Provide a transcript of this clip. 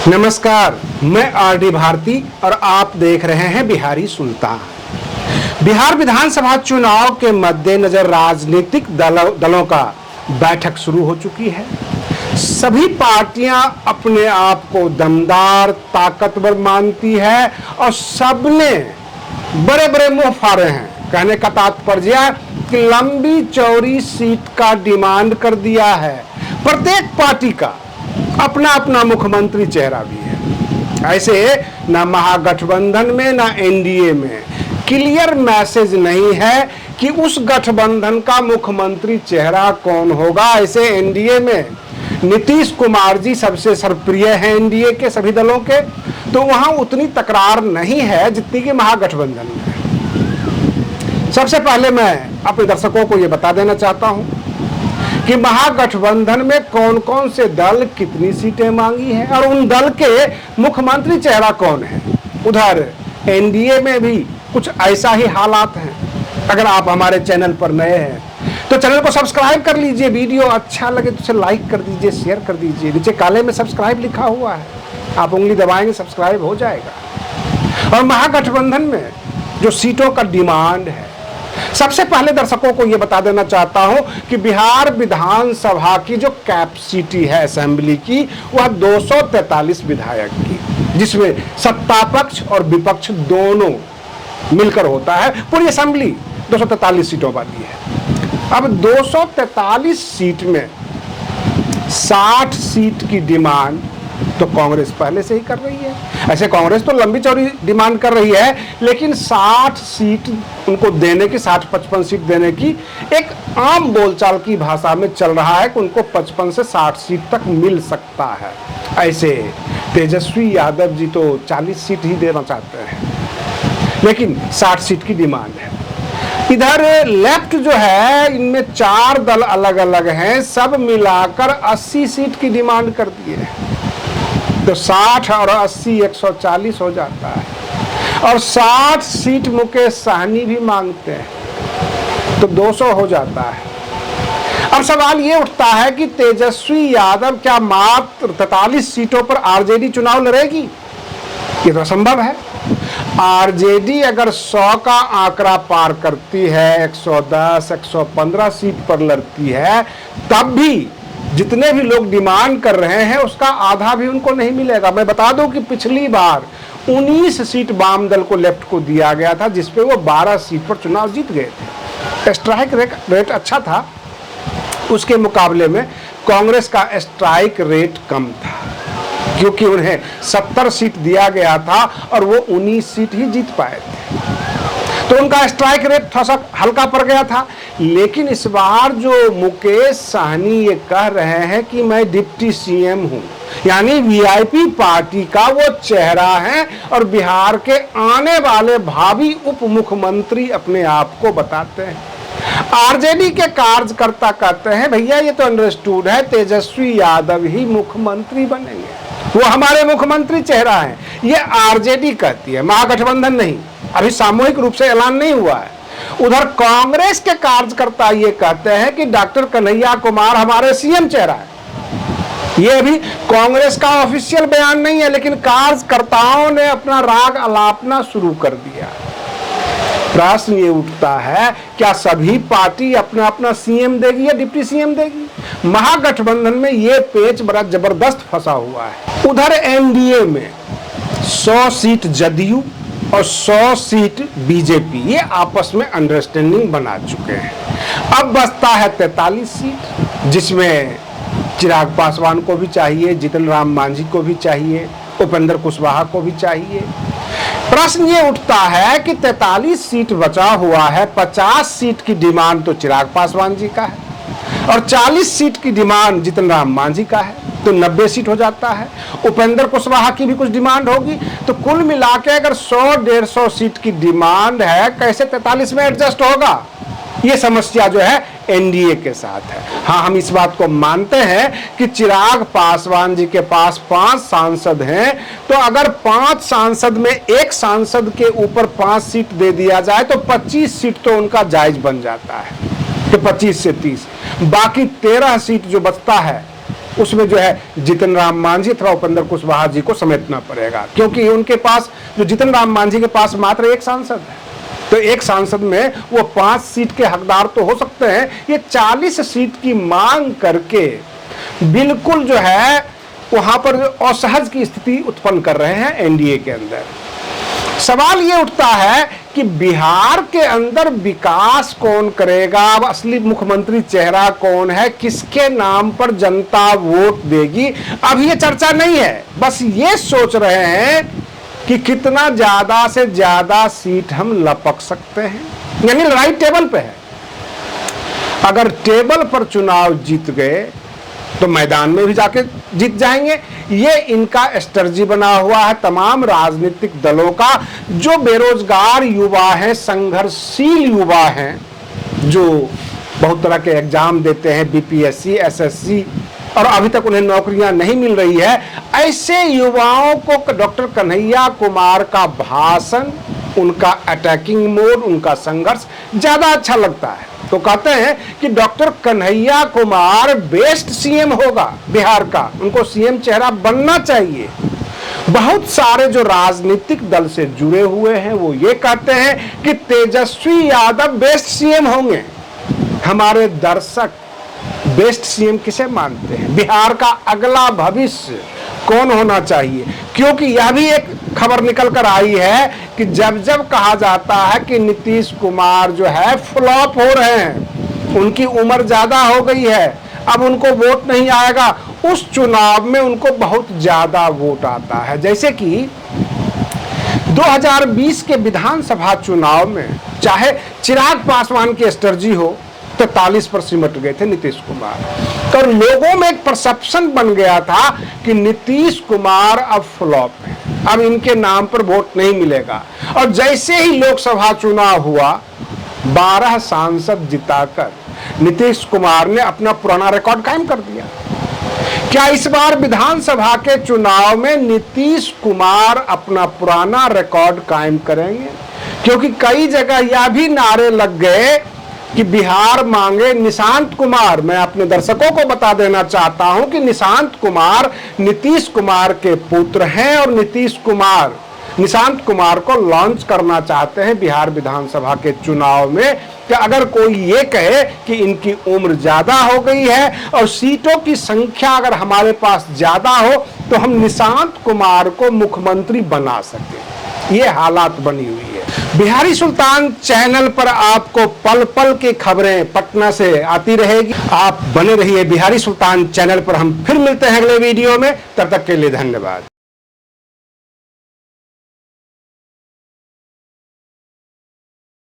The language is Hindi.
नमस्कार, मैं आर.डी. भारती और आप देख रहे हैं बिहारी सुल्तान। बिहार विधानसभा चुनाव के मद्देनजर राजनीतिक दलों का बैठक शुरू हो चुकी है। सभी पार्टियां अपने आप को दमदार, ताकतवर मानती है और सबने बड़े बड़े मुंह फाड़े हैं। कहने का तात्पर्य कि लंबी चौड़ी सीट का डिमांड कर दिया है। प्रत्येक पार्टी का अपना अपना मुख्यमंत्री चेहरा भी है। ऐसे ना महागठबंधन में ना एनडीए में क्लियर मैसेज नहीं है कि उस गठबंधन का मुख्यमंत्री चेहरा कौन होगा। ऐसे एनडीए में नीतीश कुमार जी सबसे सर्वप्रिय हैं एनडीए के सभी दलों के, तो वहां उतनी तकरार नहीं है जितनी कि महागठबंधन में। सबसे पहले मैं अपने दर्शकों को यह बता देना चाहता हूं कि महागठबंधन में कौन कौन से दल कितनी सीटें मांगी हैं और उन दल के मुख्यमंत्री चेहरा कौन है। उधर एनडीए में भी कुछ ऐसा ही हालात हैं। अगर आप हमारे चैनल पर नए हैं तो चैनल को सब्सक्राइब कर लीजिए, वीडियो अच्छा लगे तो उसे लाइक कर दीजिए, शेयर कर दीजिए। नीचे काले में सब्सक्राइब लिखा हुआ है, आप उंगली दबाएंगे सब्सक्राइब हो जाएगा। और महागठबंधन में जो सीटों का डिमांड है, सबसे पहले दर्शकों को यह बता देना चाहता हूं कि बिहार विधानसभा की जो कैपेसिटी है असेंबली की, वह 243 विधायक की, जिसमें सत्ता पक्ष और विपक्ष दोनों मिलकर होता है। पूरी असेंबली 243 सीटों वाली है। अब 243 सीट में 60 सीट की डिमांड तो कांग्रेस पहले से ही कर रही है। ऐसे कांग्रेस तो लंबी चौड़ी डिमांड कर रही है, लेकिन 60 सीट उनको देने की, 60-55 सीट देने की एक आम बोलचाल की भाषा में चल रहा है कि उनको 55 से 60 सीट तक मिल सकता है। ऐसे तेजस्वी यादव जी तो 40 सीट ही देना चाहते हैं, लेकिन 60 सीट की डिमांड है। इधर लेफ्ट जो है, इनमें 4 दल अलग अलग हैं, सब मिलाकर 80 सीट की डिमांड कर दिए हैं। तो 60 और 80 140 हो जाता है। और 60 सीट मुकेश सहनी भी मांगते हैं तो 200 हो जाता है। अब सवाल ये उठता है कि तेजस्वी यादव क्या मात्र 43 सीटों पर आरजेडी चुनाव लड़ेगी? ये तो असंभव है। आरजेडी अगर 100 का आंकड़ा पार करती है, 110 115 सीट पर लड़ती है, तब भी जितने भी लोग डिमांड कर रहे हैं उसका आधा भी उनको नहीं मिलेगा। मैं बता दूं कि पिछली बार 19 सीट वाम दल को, लेफ्ट को दिया गया था, जिसपे वो 12 सीट पर चुनाव जीत गए थे। स्ट्राइक रेट अच्छा था, उसके मुकाबले में कांग्रेस का स्ट्राइक रेट कम था, क्योंकि उन्हें 70 सीट दिया गया था और वो 19 सीट ही जीत पाए थे, तो उनका स्ट्राइक रेट थोड़ा सा हल्का पड़ गया था। लेकिन इस बार जो मुकेश सहनी ये कह रहे हैं कि मैं डिप्टी सीएम हूं, यानी वीआईपी पार्टी का वो चेहरा है और बिहार के आने वाले भावी उप मुख्यमंत्री अपने आप को बताते हैं। आरजेडी के कार्यकर्ता कहते हैं भैया ये तो अंडरस्टूड है, तेजस्वी यादव ही मुख्यमंत्री बनेंगे, वो हमारे मुख्यमंत्री चेहरा है। ये आरजेडी कहती है, महागठबंधन नहीं। अभी सामूहिक रूप से ऐलान नहीं हुआ है। उधर कांग्रेस के कार्यकर्ता ये कहते हैं कि डॉक्टर कन्हैया कुमार हमारे सीएम चेहरा है। ये अभी कांग्रेस का ऑफिशियल बयान नहीं है, लेकिन कार्यकर्ताओं ने अपना राग अलापना शुरू कर दिया। प्रश्न ये उठता है, क्या सभी पार्टी अपना अपना सीएम देगी या डिप्टी सीएम देगी? महागठबंधन में ये पेच बड़ा जबरदस्त फंसा हुआ है। उधर एनडीए में 100 सीट जदयू और 100 सीट बीजेपी, ये आपस में अंडरस्टैंडिंग बना चुके हैं। अब बचता है 43 सीट, जिसमें चिराग पासवान को भी चाहिए, जीतन राम मांझी को भी चाहिए, उपेंद्र कुशवाहा को भी चाहिए। प्रश्न ये उठता है कि 43 सीट बचा हुआ है, 50 सीट की डिमांड तो चिराग पासवान जी का है और 40 सीट की डिमांड जीतन राम मांझी का है, तो 90 सीट हो जाता है। उपेंद्र कुशवाहा की भी कुछ डिमांड होगी, तो कुल मिला के अगर 100-150 सीट की डिमांड है, कैसे 43 में एडजस्ट होगा? ये समस्या जो है एनडीए के साथ है। हाँ, हम इस बात को मानते हैं कि चिराग पासवान जी के पास 5 सांसद हैं, तो अगर 5 सांसद में एक सांसद के ऊपर 5 सीट दे दिया जाए तो 25 सीट तो उनका जायज बन जाता है, तो 25 से 30। बाकी 13 सीट जो बचता है उसमें जो है जीतन राम मांझी अथवा उपेंद्र कुशवाहा जी को समेटना पड़ेगा, क्योंकि उनके पास जो जीतन राम मांझी के पास मात्र एक सांसद है, तो एक सांसद में वो 5 सीट के हकदार तो हो सकते हैं, ये 40 सीट की मांग करके बिल्कुल जो है वहां पर असहज की स्थिति उत्पन्न कर रहे हैं एनडीए के अंदर। सवाल ये उठता है कि बिहार के अंदर विकास कौन करेगा, अब असली मुख्यमंत्री चेहरा कौन है, किसके नाम पर जनता वोट देगी, अब ये चर्चा नहीं है। बस ये सोच रहे हैं कि कितना ज्यादा से ज्यादा सीट हम लपक सकते हैं, यानी लड़ाई टेबल पे है। अगर टेबल पर चुनाव जीत गए तो मैदान में भी जाके जीत जाएंगे। ये इनका स्ट्रेटजी बना हुआ है तमाम राजनीतिक दलों का। जो बेरोजगार युवा हैं, संघर्षशील युवा हैं, जो बहुत तरह के एग्जाम देते हैं, बीपीएससी, एसएससी, और अभी तक उन्हें नौकरियां नहीं मिल रही है, ऐसे युवाओं को डॉक्टर कन्हैया कुमार का भाषण, उनका अटैकिंग मोड, उनका संघर्ष ज्यादा अच्छा लगता है। तो कहते हैं कि doctor Kanhaiya Kumar best CM होगा बिहार का, उनको सीएम चेहरा बनना चाहिए। बहुत सारे जो राजनीतिक दल से जुड़े हुए हैं वो ये कहते हैं कि तेजस्वी यादव बेस्ट सीएम होंगे। हमारे दर्शक बेस्ट सीएम किसे मानते हैं, बिहार का अगला भविष्य कौन होना चाहिए? क्योंकि यह भी एक खबर निकल कर आई है कि जब जब कहा जाता है कि नीतीश कुमार जो है फ्लॉप हो रहे हैं, उनकी उम्र ज्यादा हो गई है, अब उनको वोट नहीं आएगा, उस चुनाव में उनको बहुत ज्यादा वोट आता है। जैसे कि 2020 के विधानसभा चुनाव में चाहे चिराग पासवान की स्ट्रेटजी हो, 43 पर सिमट गए थे नीतीश कुमार, तो लोगों में एक परसेप्शन बन गया था कि नीतीश कुमार अब फ्लॉप है, अब इनके नाम पर वोट नहीं मिलेगा। और जैसे ही लोकसभा चुनाव हुआ, 12 सांसद जिताकर नीतीश कुमार ने अपना पुराना रिकॉर्ड कायम कर दिया। क्या इस बार विधानसभा के चुनाव में नीतीश कुमार अपना पुराना रिकॉर्ड कायम करेंगे? क्योंकि कई जगह यह भी नारे लग गए कि बिहार मांगे निशांत कुमार। मैं अपने दर्शकों को बता देना चाहता हूं कि निशांत कुमार नीतीश कुमार के पुत्र हैं और नीतीश कुमार निशांत कुमार को लॉन्च करना चाहते हैं बिहार विधानसभा के चुनाव में। कि अगर कोई ये कहे कि इनकी उम्र ज्यादा हो गई है और सीटों की संख्या अगर हमारे पास ज्यादा हो तो हम निशांत कुमार को मुख्यमंत्री बना सके, ये हालात बनी हुई है। बिहारी सुल्तान चैनल पर आपको पल पल की खबरें पटना से आती रहेगी। आप बने रहिए बिहारी सुल्तान चैनल पर। हम फिर मिलते हैं अगले वीडियो में, तब तक के लिए धन्यवाद।